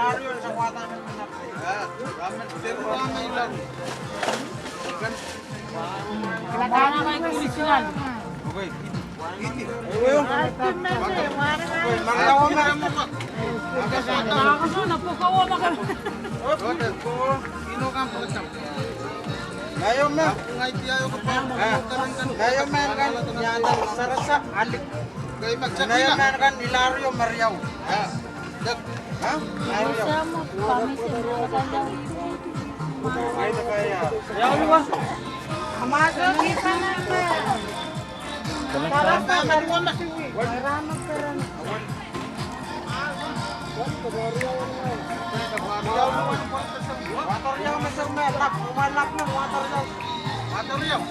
Ilario sa kwata ng anak. Pero ang ilario. Kailangan naman yung original. Okay. Magawa mo ka. Nakakasuna po ka wala ka. Ino ka po sa. Ngayon na. Ngay tiyayo ko pa. Ngayon man kan nyanda sarasa alik. Kay magsakila. Ngayon man kan Ilario Mariaw. Ha? Mariaw. Sama kami sa Ay na kaya. Yaw ni ba? Amaga kita na ba? Para pa maruan na siwi. Maramag karan. Water yaw masar na lak, umalak na water yaw. Water yaw.